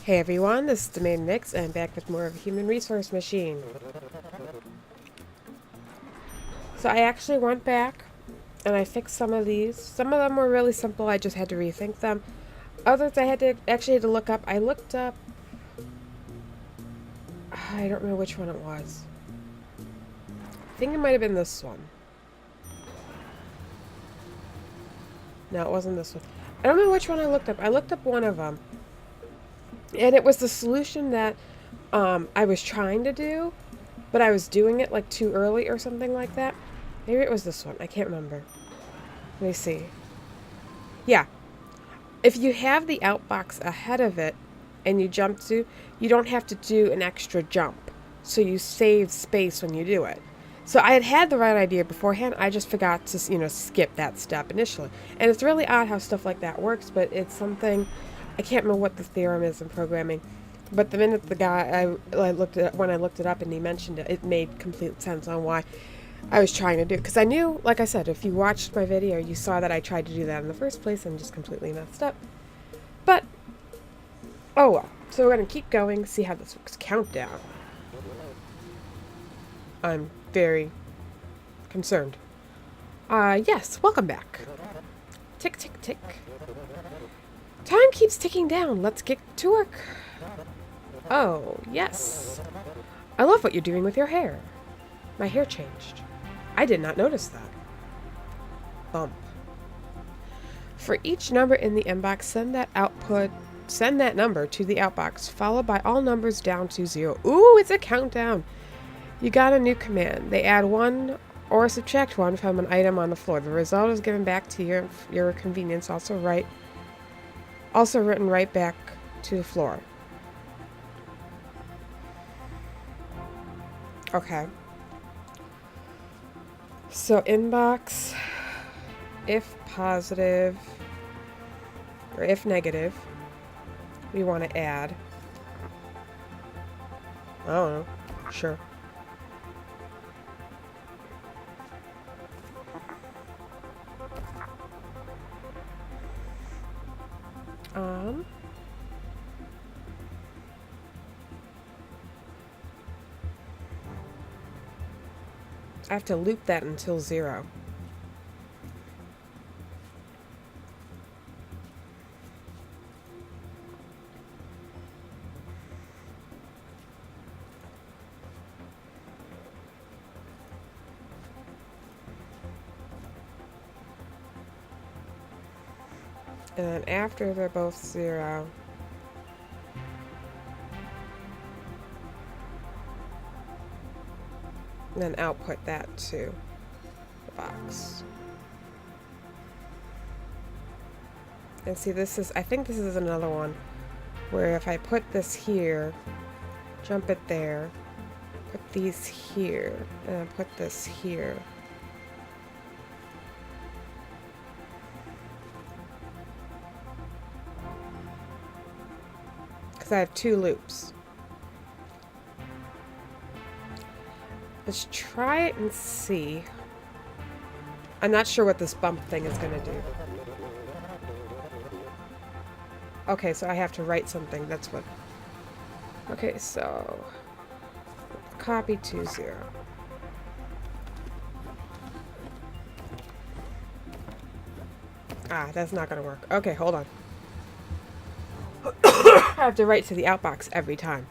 Hey everyone, this is DemainaNyx, and I'm back with more of a Human Resource Machine. So I actually went back and I fixed some of these. Some of them were really simple, I just had to rethink them. Others I had to look up. I looked up, I don't know which one it was. I think it might have been this one. No, it wasn't this one. I don't know which one I looked up. I looked up one of them. And it was the solution that I was trying to do, but I was doing it like too early or something like that. Maybe it was this one. I can't remember. Let me see. Yeah. If you have the outbox ahead of it and you jump to, you don't have to do an extra jump. So you save space when you do it. So I had the right idea beforehand. I just forgot to, skip that step initially. And it's really odd how stuff like that works, but it's something, I can't remember what the theorem is in programming. But the minute the guy, when I looked it up and he mentioned it, it made complete sense on why I was trying to do it. Because I knew, like I said, if you watched my video, you saw that I tried to do that in the first place and just completely messed up. But, oh well. So we're going to keep going, see how this works. Countdown. I'm very concerned. Yes, welcome back. Tick, tick, tick. Time keeps ticking down. Let's get to work. Oh, yes. I love what you're doing with your hair. My hair changed. I did not notice that. Bump. For each number in the inbox, send that number to the outbox, followed by all numbers down to 0. Ooh, it's a countdown. You got a new command. They add 1 or subtract 1 from an item on the floor. The result is given back to your convenience, also written right back to the floor. Okay. So inbox, if positive, or if negative, we want to add. I don't know. Sure. I have to loop that until 0. And then after they're both 0, then output that to the box. And see, I think this is another one where if I put this here, jump it there, put these here, and then put this here. Because I have 2 loops. Let's try it and see. I'm not sure what this bump thing is going to do. Okay, so I have to write something. That's what... Okay, so... Copy to 0. Ah, that's not going to work. Okay, hold on. I have to write to the outbox every time.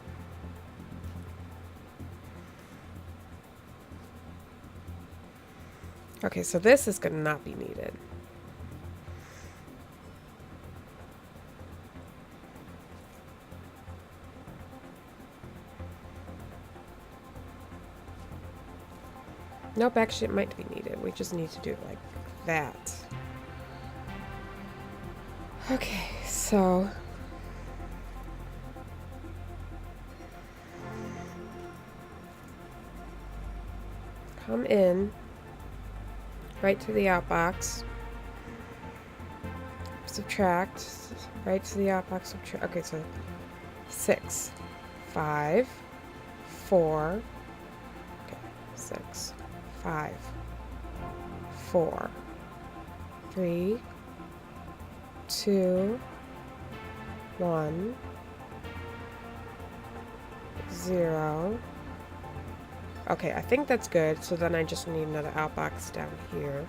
Okay, so this is going to not be needed. Nope, actually it might be needed. We just need to do it like that. Okay, so... come in, right to the outbox, subtract, right to the outbox, subtract. Okay, so 6, 5, 4, okay, 6, 5, 4, 3, 2, 1, 0. Okay, I think that's good. So then I just need another outbox down here.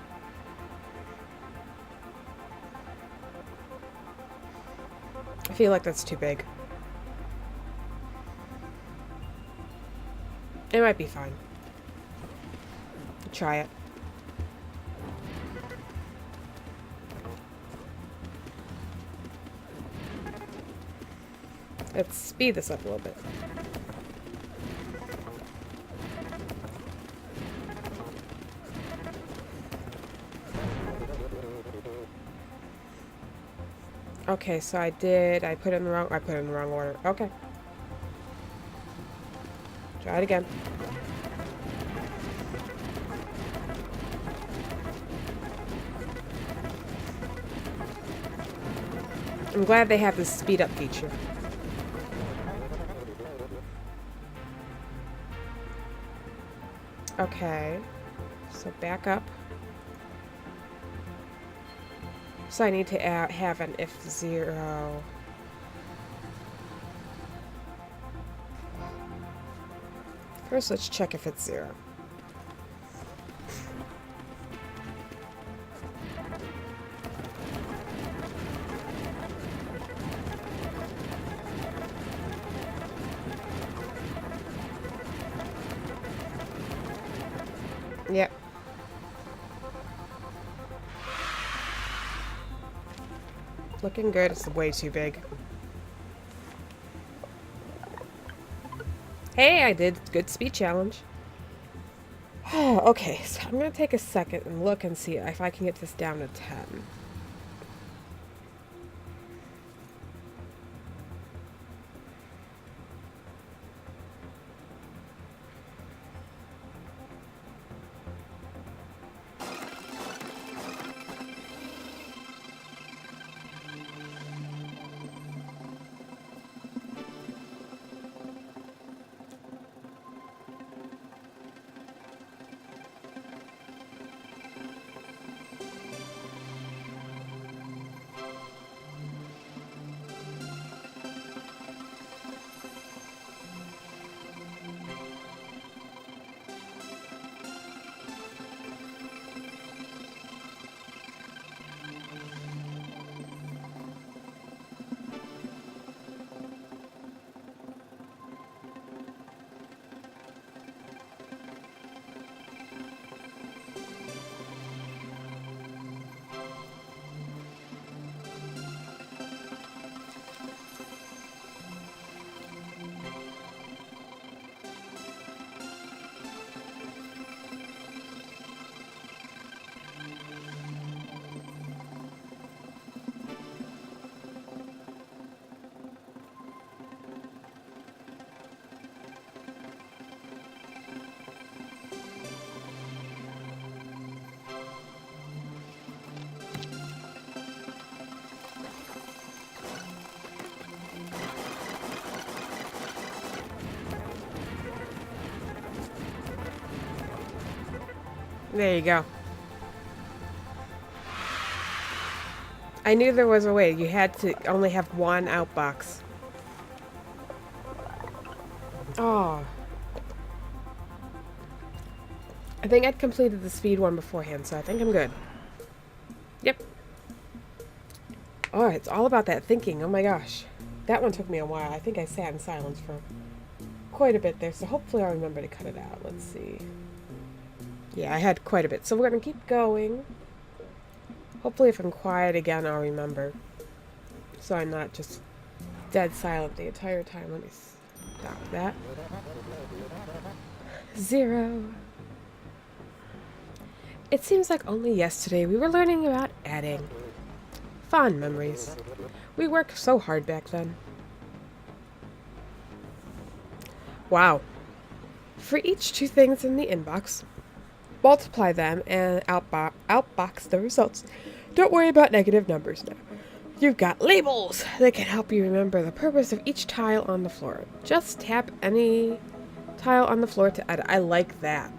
I feel like that's too big. It might be fine. Try it. Let's speed this up a little bit. Okay, so I put it in the wrong order. Okay. Try it again. I'm glad they have this speed up feature. Okay. So back up. So I need to have an if 0. First, let's check if it's 0. Yep. Looking good. It's way too big. Hey, I did good speed challenge. Okay, so I'm going to take a second and look and see if I can get this down to 10. There you go. I knew there was a way. You had to only have one outbox. Oh. I think I'd completed the speed one beforehand, so I think I'm good. Yep. Oh, it's all about that thinking. Oh my gosh. That one took me a while. I think I sat in silence for quite a bit there, so hopefully I'll remember to cut it out. Let's see. Yeah, I had quite a bit. So we're going to keep going. Hopefully if I'm quiet again, I'll remember. So I'm not just dead silent the entire time. Let me stop that. 0. It seems like only yesterday we were learning about adding. Fond memories. We worked so hard back then. Wow. For each 2 things in the inbox, multiply them and outbox the results. Don't worry about negative numbers now. You've got labels that can help you remember the purpose of each tile on the floor. Just tap any tile on the floor to edit. I like that.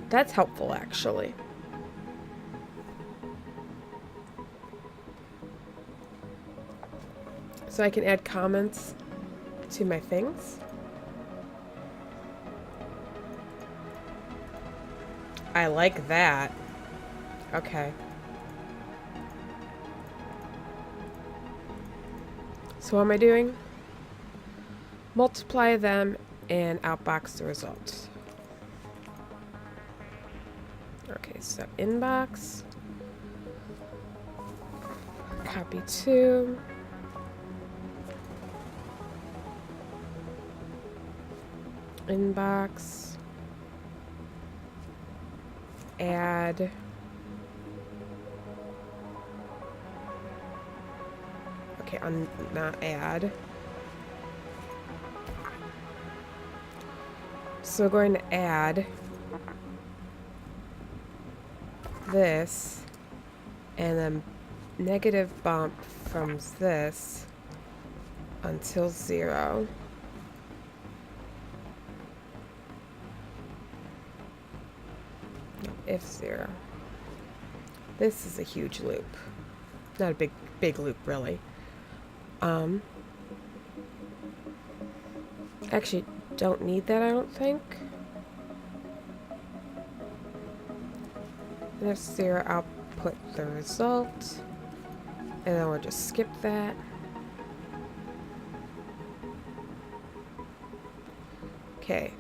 That's helpful, actually. So I can add comments to my things. I like that. Okay. So what am I doing? Multiply them and outbox the result. Okay, so inbox. Copy 2. Inbox. Add. Okay, not add. So we're going to add this and then negative bump from this until 0. No, if 0. This is a huge loop. Not a big loop, really. Actually, don't need that, I don't think. And if 0, I'll put the result. And then we'll just skip that. Okay.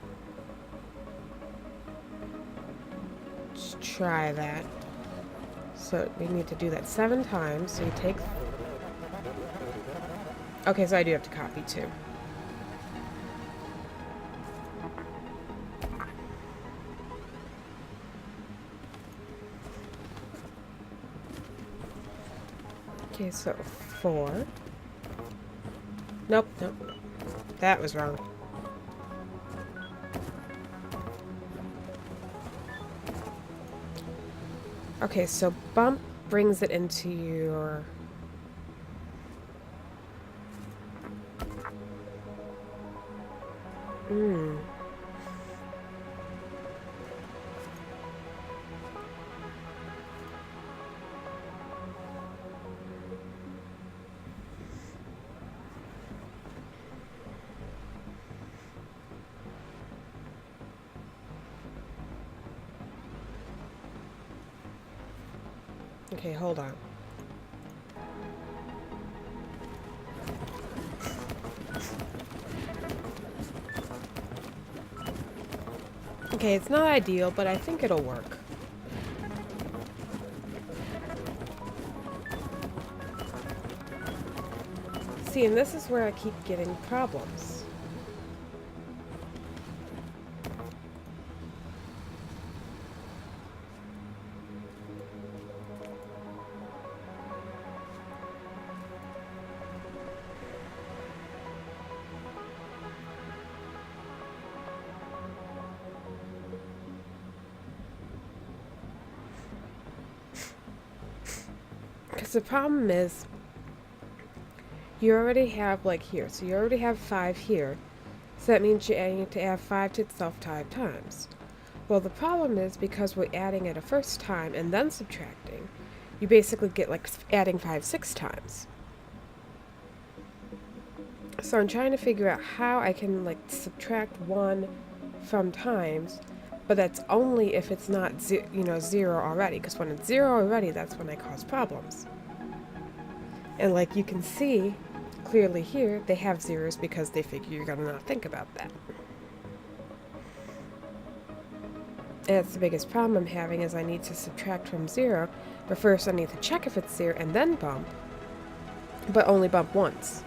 Let's try that. So we need to do that 7 times. So you take... Okay, so I do have to copy 2. Okay, so 4. Nope. That was wrong. Okay, so bump brings it into your... Okay, hold on. Okay, it's not ideal, but I think it'll work. See, and this is where I keep getting problems. Because the problem is, you already have, like, here. So you already have 5 here. So that means you need to add 5 to itself 5 times. Well, the problem is, because we're adding it a first time and then subtracting, you basically get, like, adding 5 6 times. So I'm trying to figure out how I can, like, subtract 1 from times, but that's only if it's not, 0 already. Because when it's 0 already, that's when I cause problems. And like you can see clearly here, they have zeros because they figure you're going to not think about that. And that's the biggest problem I'm having, is I need to subtract from 0, but first I need to check if it's 0 and then bump, but only bump once.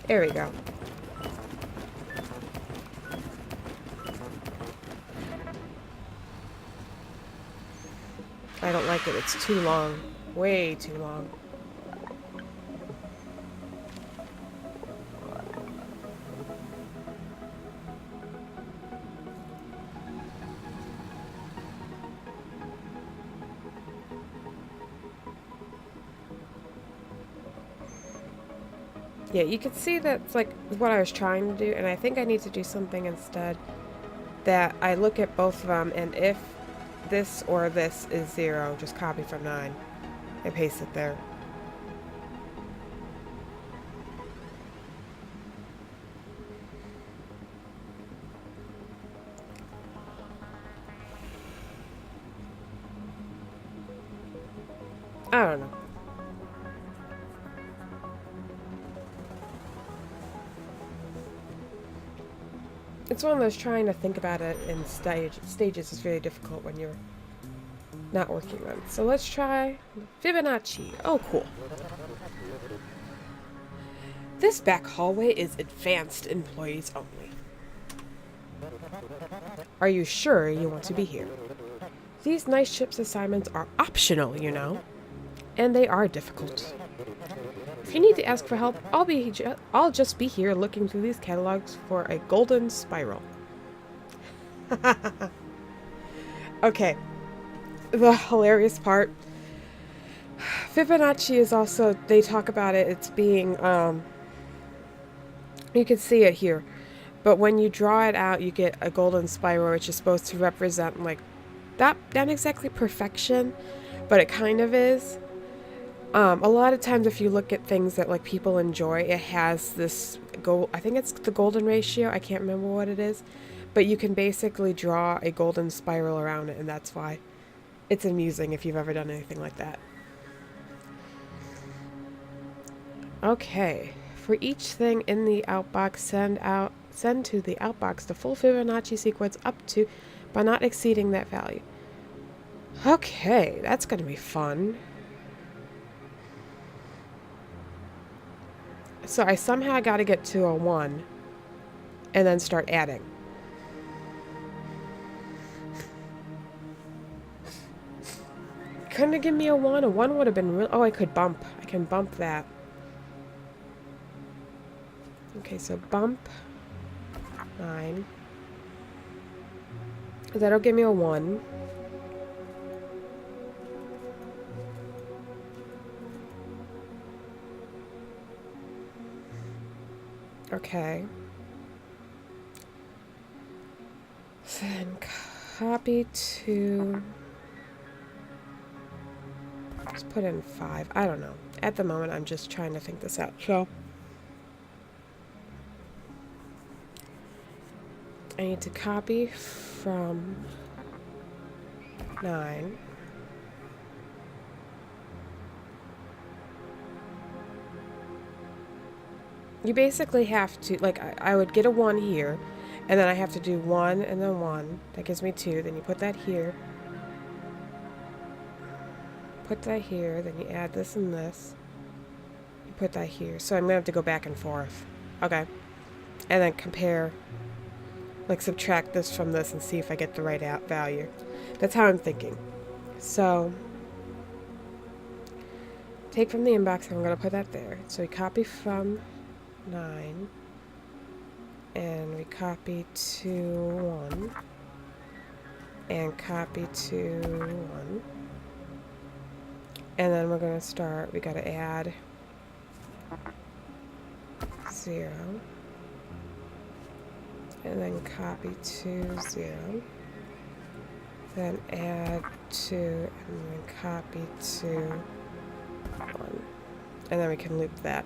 There we go. I don't like it. It's too long. Way too long. Yeah, you can see that's like what I was trying to do, and I think I need to do something instead that I look at both of them, and if this or this is 0, just copy from 9 and paste it there. I don't know. It's one of those trying to think about it in stages is very difficult when you're not working on it. So let's try Fibonacci. Oh, cool. This back hallway is advanced employees only. Are you sure you want to be here? These night shift assignments are optional, you know, and they are difficult. If you need to ask for help, I'll just be here looking through these catalogs for a golden spiral. Okay, the hilarious part. Fibonacci is also, they talk about it, it's being, you can see it here. But when you draw it out, you get a golden spiral, which is supposed to represent, like, not exactly perfection, but it kind of is. A lot of times if you look at things that, like, people enjoy, it has this I think it's the golden ratio, I can't remember what it is, but you can basically draw a golden spiral around it, and that's why it's amusing if you've ever done anything like that. Okay, for each thing in the outbox, send to the outbox the full Fibonacci sequence up to, but not exceeding that value. Okay, that's going to be fun. So I somehow got to get to a 1 and then start adding. Couldn't it give me a 1? A 1 would have been real. Oh, I could bump. I can bump that. Okay, so bump 9. That'll give me a 1. Okay. Then copy to... Let's put in 5. I don't know. At the moment, I'm just trying to think this out. So I need to copy from 9. You basically have to, like, I would get a 1 here, and then I have to do 1 and then 1. That gives me 2. Then you put that here. Put that here. Then you add this and this. You put that here. So I'm going to have to go back and forth. Okay. And then compare, like, subtract this from this and see if I get the right value. That's how I'm thinking. So take from the inbox, and I'm going to put that there. So we copy from 9, and we copy to 1, and copy to 1, and then we're going to start, we got to add 0, and then copy to 0, then add 2, and then copy to 1, and then we can loop that.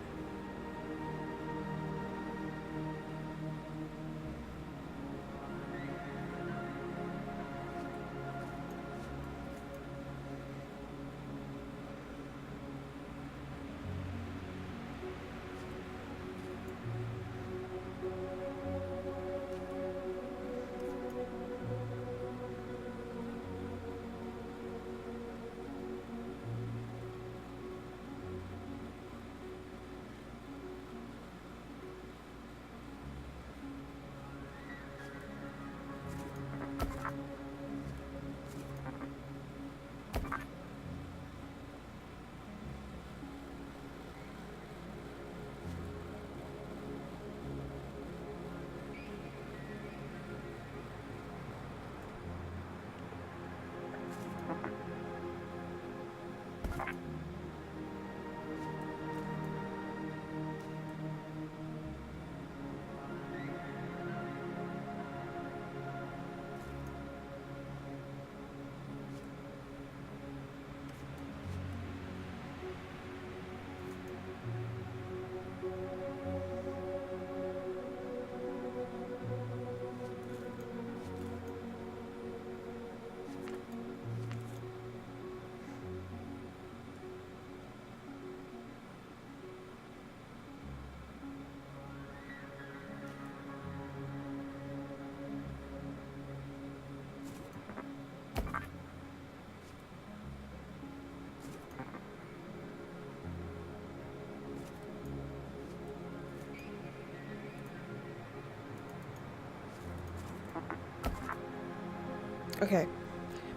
Okay.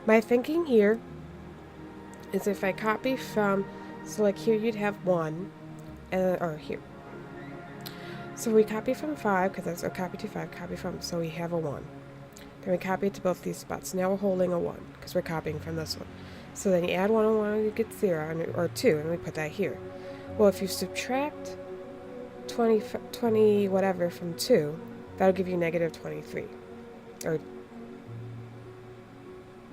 My thinking here is if I copy from, so like here you'd have 1, or here. So we copy from 5, because that's a copy to 5, copy from, so we have a 1. Then we copy it to both these spots. Now we're holding a 1, because we're copying from this one. So then you add 1 and 1, you get 0, or 2, and we put that here. Well, if you subtract 20 whatever from 2, that'll give you negative 23. Or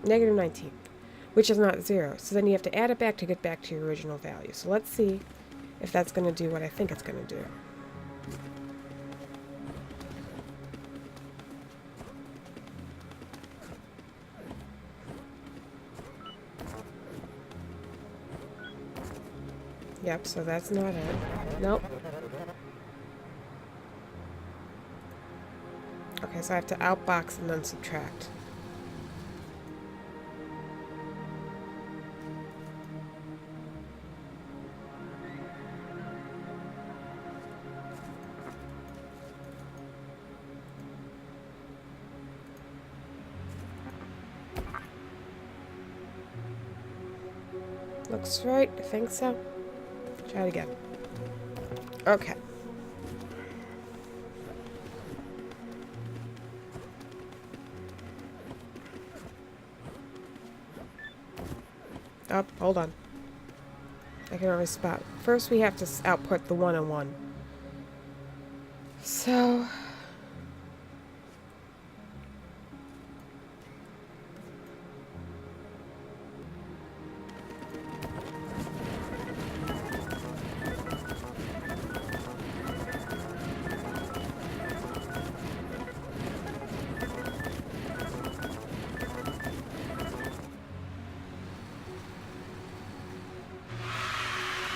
negative 19. Which is not 0. So then you have to add it back to get back to your original value. So let's see if that's going to do what I think it's going to do. Yep, so that's not it. Nope. Okay, so I have to outbox and then subtract. Looks right. I think so. Try it again. Okay. Oh, hold on. I can always spot. First, we have to output the 1 and 1. So...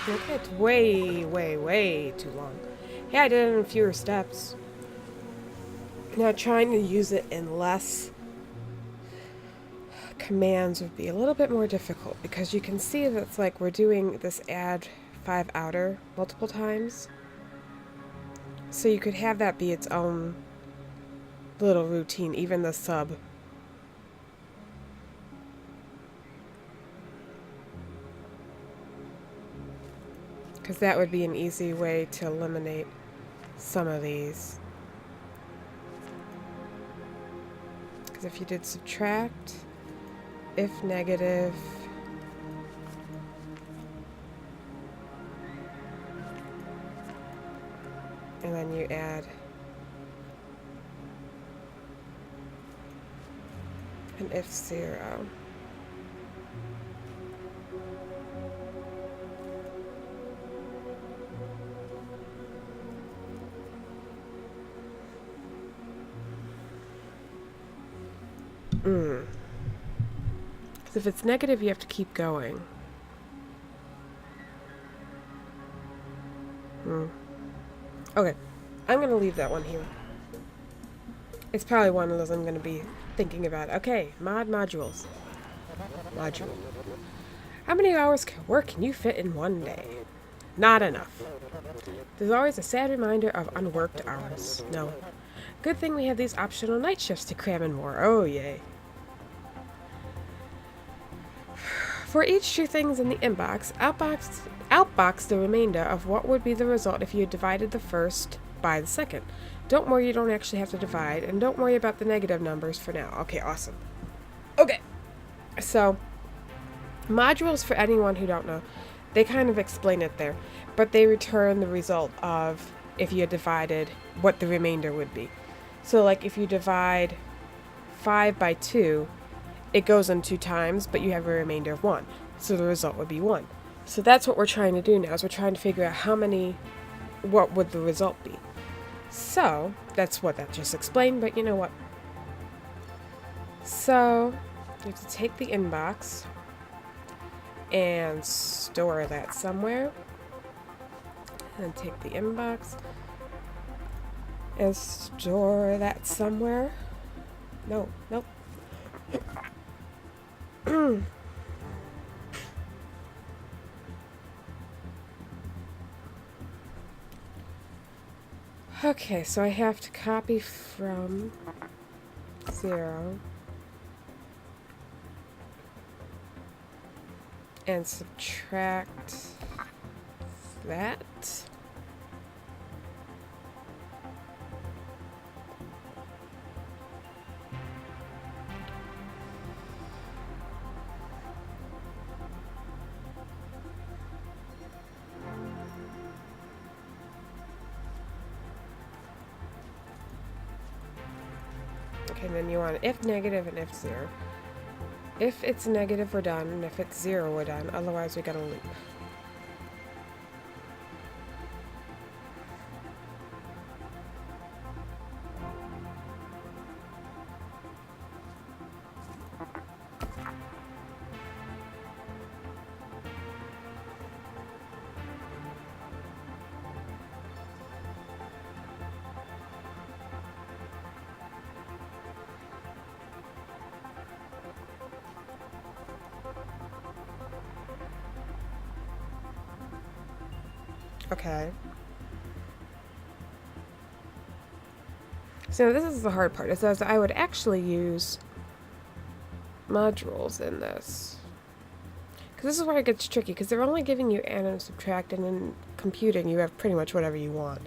okay, it's way, way, way too long. Yeah, I did it in fewer steps. Now, trying to use it in less commands would be a little bit more difficult because you can see that it's like we're doing this add 5 outer multiple times. So you could have that be its own little routine, even the sub. Because that would be an easy way to eliminate some of these. Because if you did subtract, if negative, and then you add an if 0. Because if it's negative, you have to keep going. Okay, I'm going to leave that one here. It's probably one of those I'm going to be thinking about. Okay, modules. Module. How many hours of work can you fit in one day? Not enough. There's always a sad reminder of unworked hours. No. Good thing we have these optional night shifts to cram in more. Oh, yay. For each 2 things in the inbox, outbox the remainder of what would be the result if you divided the first by the second. Don't worry, you don't actually have to divide, and don't worry about the negative numbers for now. Okay, awesome. Okay, so modules, for anyone who don't know, they kind of explain it there, but they return the result of if you had divided what the remainder would be. So like if you divide 5 by 2, it goes in 2 times, but you have a remainder of 1. So the result would be 1. So that's what we're trying to do now, is we're trying to figure out what would the result be. So that's what that just explained, but you know what? So you have to take the inbox and store that somewhere. And take the inbox and store that somewhere. No, nope. Okay, so I have to copy from 0 and subtract that. Okay, then you want if negative and if 0. If it's negative, we're done, and if it's 0, we're done. Otherwise, we got a loop. Okay. So this is the hard part. It says I would actually use modules in this. Because this is where it gets tricky, because they're only giving you add and subtract, and in computing you have pretty much whatever you want.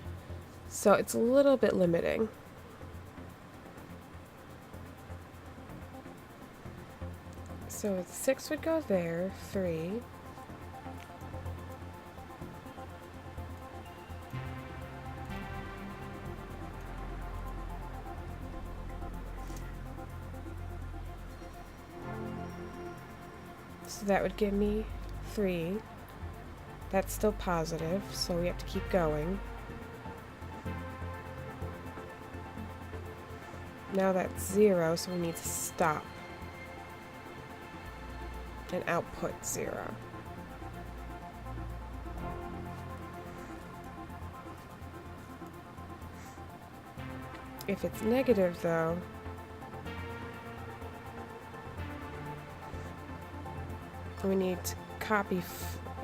So it's a little bit limiting. So 6 would go there, 3. So that would give me 3. That's still positive, so we have to keep going. Now that's 0, so we need to stop. And output 0. If it's negative, though, we need to copy,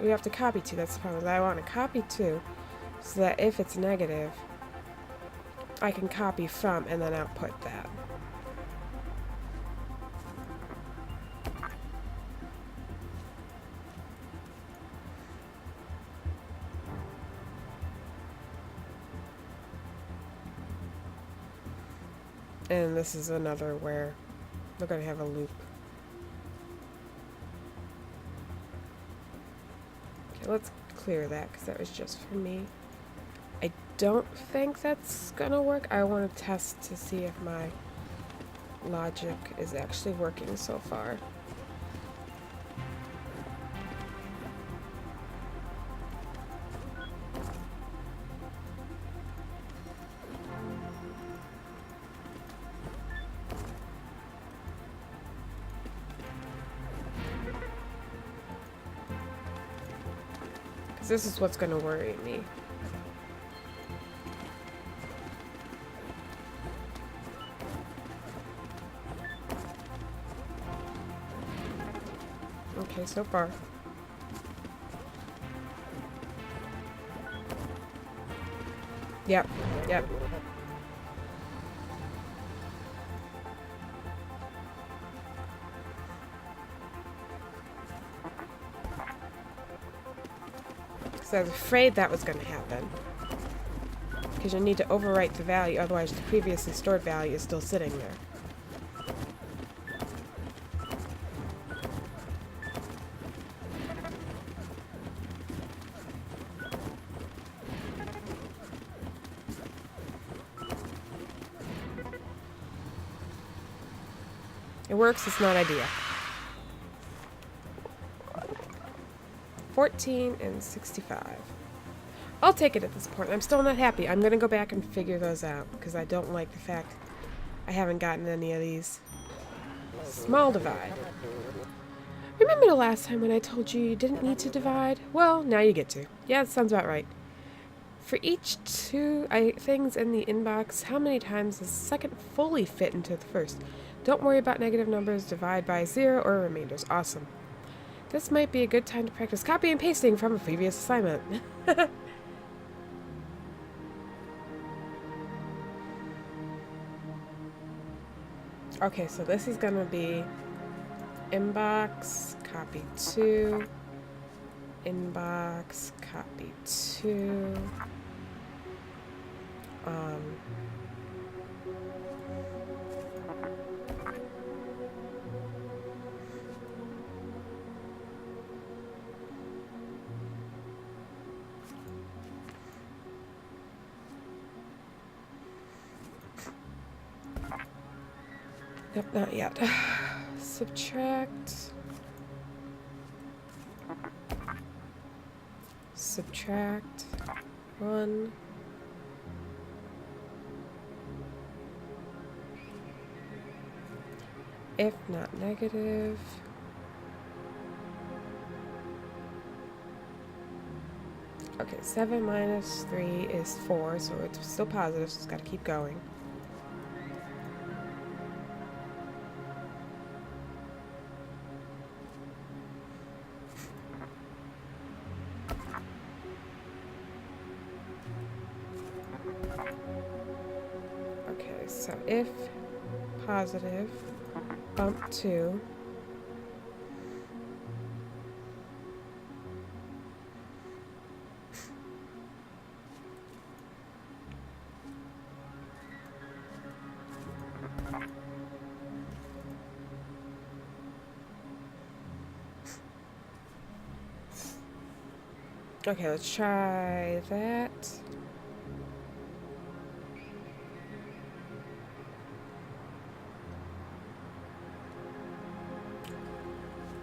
we have to copy 2, that's the problem. I want to copy 2, so that if it's negative, I can copy from and then output that. And this is another where we're going to have a loop. Okay, let's clear that because that was just for me. I don't think that's going to work. I want to test to see if my logic is actually working so far. This is what's going to worry me. Okay, so far. Yep, yep. So I was afraid that was going to happen. Because you need to overwrite the value, otherwise the previously stored value is still sitting there. It works, it's not ideal. 14 and 65. I'll take it at this point. I'm still not happy. I'm going to go back and figure those out because I don't like the fact I haven't gotten any of these. Small divide. Remember the last time when I told you didn't need to divide? Well, now you get to. Yeah, that sounds about right. For each 2 things in the inbox, how many times does the second fully fit into the first? Don't worry about negative numbers. Divide by 0 or remainders. Awesome. This might be a good time to practice copy and pasting from a previous assignment. Okay, so this is going to be inbox, copy 2, inbox, copy 2. Nope, not yet. Subtract. Subtract 1. If not negative. Okay, 7 minus 3 is 4, so it's still positive, so it's got to keep going. Okay, so if positive, bump 2. Okay, let's try that.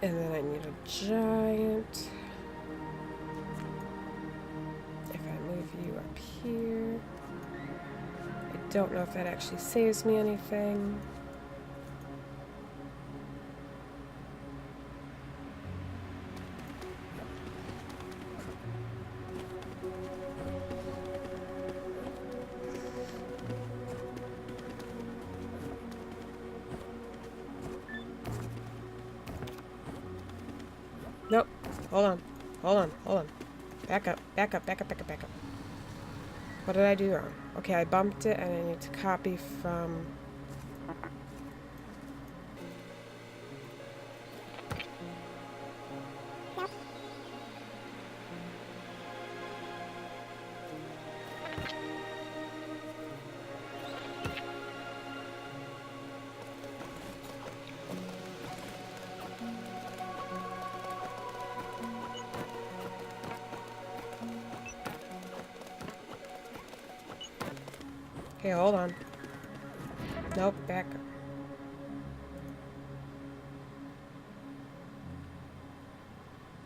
And then I need a giant. If I move you up here. I don't know if that actually saves me anything. Nope. Hold on. Hold on. Hold on. Back up. Back up. Back up. Back up. Back up. What did I do wrong? Okay, I bumped it and I need to copy from... Okay, hold on. Nope, back up.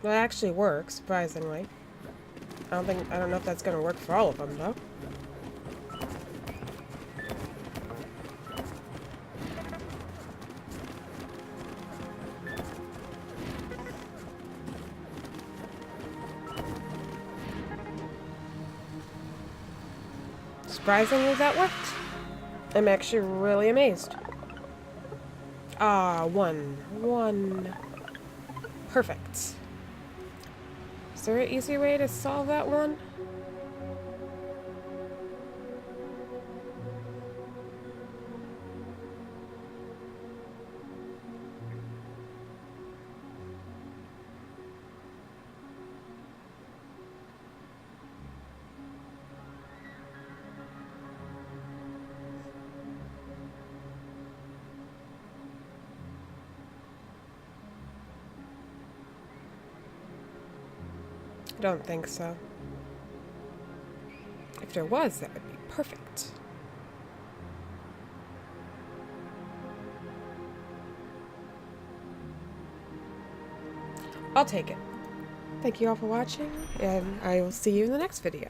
Well, it actually works, surprisingly. I don't know if that's gonna work for all of them, though. Surprisingly, that worked. I'm actually really amazed. Ah, 1. Perfect. Is there an easy way to solve that one? I don't think so. If there was, that would be perfect. I'll take it. Thank you all for watching, and I will see you in the next video.